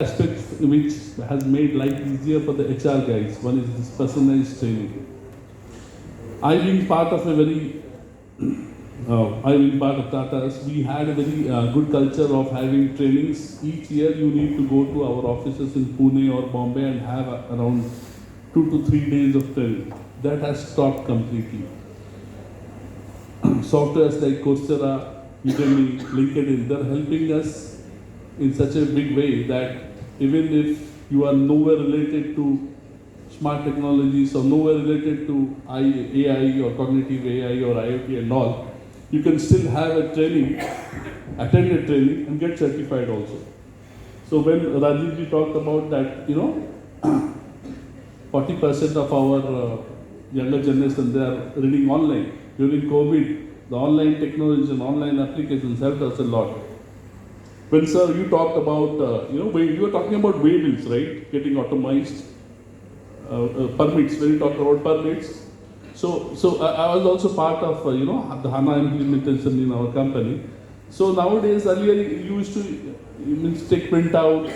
aspects which has made life easier for the HR guys. One is this personalized training. I've been part of a very, I've been part of Tata's. We had a very good culture of having trainings. Each year you need to go to our offices in Pune or Bombay and have around 2 to 3 days of training. That has stopped completely. Softwares like Coursera, Udemy, LinkedIn, they're helping us in such a big way that even if you are nowhere related to smart technologies or nowhere related to AI or cognitive AI or IoT and all, you can still have a training, attend a training and get certified also. So when Rajiv talked about that, 40% of our younger generation, they are reading online. During COVID, the online technologies and online applications helped us a lot. When sir, you talked about, you were talking about way bills, right? Getting automized, permits, when you talked about permits. So I was also part of, the HANA implementation in our company. So nowadays, earlier you used to take printouts,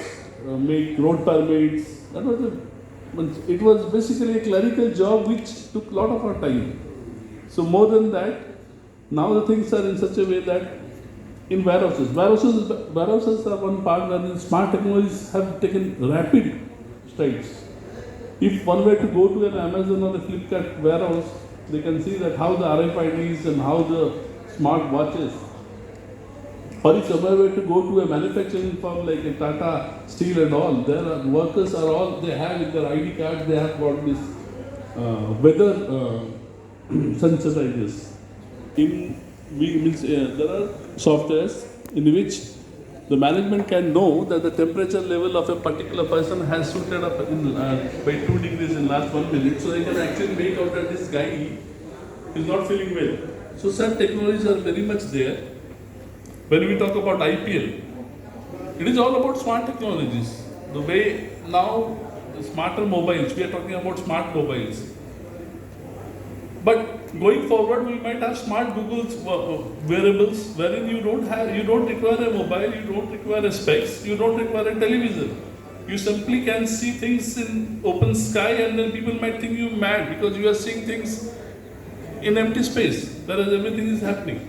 make road permits. It was basically a clerical job which took a lot of our time. So more than that, now the things are in such a way that in warehouses are one part where the smart technologies have taken rapid strides. If one were to go to an Amazon or a Flipkart warehouse, they can see that how the RFIDs and how the smart watches. Or if someone were to go to a manufacturing firm like a Tata Steel and all, their workers are all, they have in their ID cards, they have got this weather sensitizers. There are softwares in which the management can know that the temperature level of a particular person has shooted up by 2 degrees in last 1 minute. So they can actually make out that this guy is not feeling well. So such technologies are very much there. When we talk about IPL, it is all about smart technologies. The way now the smarter mobiles, we are talking about smart mobiles. But going forward, we might have smart Google's wearables wherein you don't require a mobile, you don't require a specs, you don't require a television. You simply can see things in open sky, and then people might think you mad because you are seeing things in empty space, whereas everything is happening.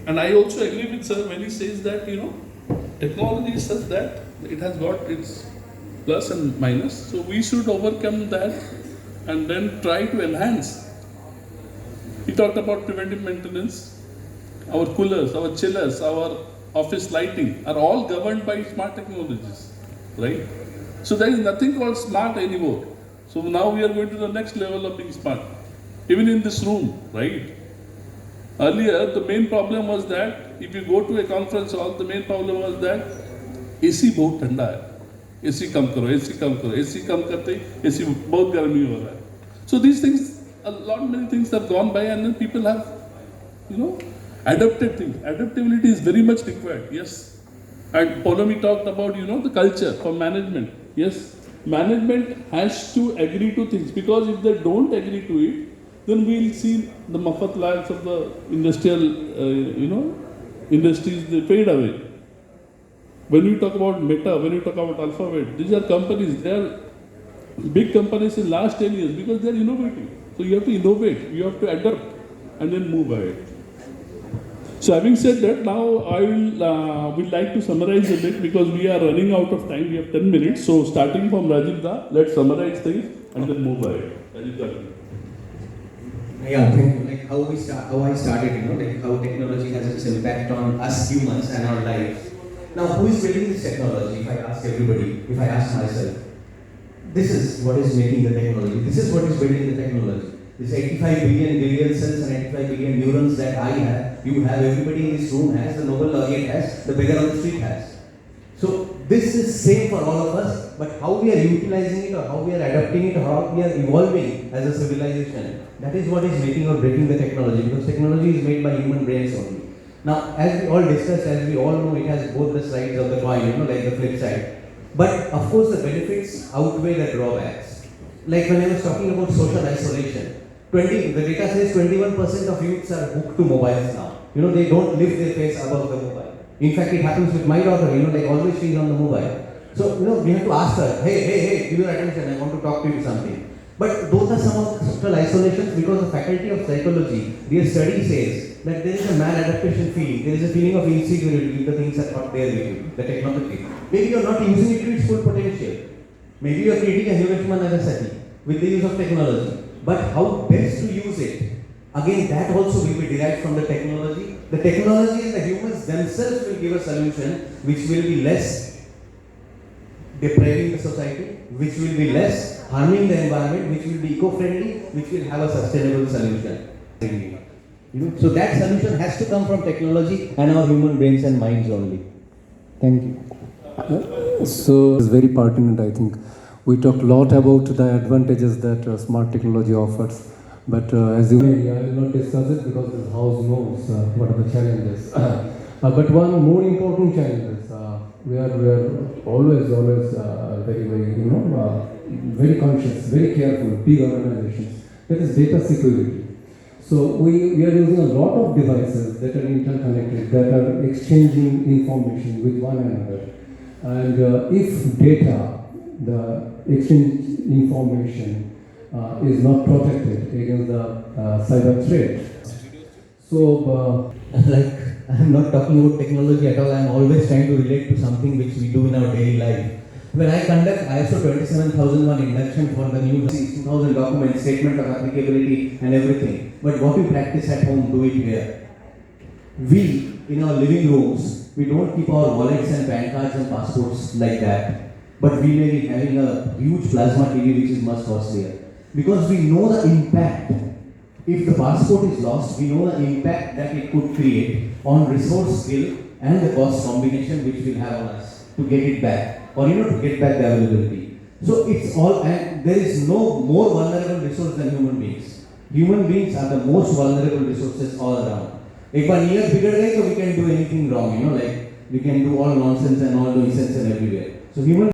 And I also agree with sir when he says that, technology is such that it has got its plus and minus. So we should overcome that and then try to enhance. We talked about preventive maintenance. Our coolers, our chillers, our office lighting are all governed by smart technologies, right? So there is nothing called smart anymore. So now we are going to the next level of being smart. Even in this room, right? Earlier, the main problem was that if you go to a conference hall, the main problem was that AC बहुत ठंडा है. AC कम करो, AC कम करो, AC कम करते AC बहुत गर्मी हो रहा है. So these things, many things have gone by, and then people have, adapted things. Adaptability is very much required. Yes. And Paulomi talked about, the culture for management. Yes. Management has to agree to things, because if they don't agree to it, then we'll see the Muffat lands of the industrial, industries, they fade away. When you talk about Meta, when you talk about Alphabet, these are companies, they are big companies in last 10 years because they are innovative. So you have to innovate, you have to adapt and then move ahead. So having said that, now I will like to summarize a bit because we are running out of time. We have 10 minutes. So starting from Rajiv Da, let's summarize things and then move ahead. Rajiv Da. Yeah, thank you. Like how I started, like how technology has its impact on us humans and our lives. Now, who is building this technology? If I ask everybody, if I ask myself, this is what is making the technology. This is what is building the technology. This 85 billion cells and 85 billion neurons that I have, you have, everybody in this room has, the Nobel laureate has, the beggar on the street has. So this is same for all of us, but how we are utilizing it or how we are adapting it or how we are evolving as a civilization, that is what is making or breaking the technology, because technology is made by human brains only. Now, as we all discussed, as we all know, it has both the sides of the coin, like the flip side. But of course, the benefits outweigh the drawbacks. Like when I was talking about social isolation, the data says 21% of youths are hooked to mobiles now. They don't lift their face above the mobile. In fact, it happens with my daughter, like always she's on the mobile. So, we have to ask her, hey, give your attention, I want to talk to you something. But those are some of the social isolations because the faculty of psychology, their study says that there is a maladaptation feeling, there is a feeling of insecurity if the things are not there with you, the technology. Maybe you are not using it to its full potential. Maybe you are creating a Hiroshima Nagasaki with the use of technology. But how best to use it? Again, that also will be derived from the technology. The technology and the humans themselves will give a solution which will be less depriving the society, which will be less harming the environment, which will be eco-friendly, which will have a sustainable solution. So that solution has to come from technology and our human brains and minds only. Thank you. So it's very pertinent, I think. We talk a lot about the advantages that smart technology offers, but as you I will not discuss it because this house knows what are the challenges. But one more important challenge is we are always very conscious, very careful, big organizations. That is data security. So we are using a lot of devices that are interconnected, that are exchanging information with one another. And if data, the exchange information is not protected against the cyber threat. So, Like, I'm not talking about technology at all, I'm always trying to relate to something which we do in our daily life. When I conduct ISO 27001 induction for the new 2000 documents, statement of applicability and everything, but what we practice at home, do it here. We, in our living rooms, we don't keep our wallets and PAN cards and passports like that, but we may be having a huge plasma TV which is much costlier. Because we know the impact. If the passport is lost, we know the impact that it could create on resource skill and the cost combination which will have on us to get it back, or to get back the availability. So it's all, and there is no more vulnerable resource than human beings. Human beings are the most vulnerable resources all around. If one year bigger guy, so we can do anything wrong, like we can do all nonsense and all nonsense and everywhere. So human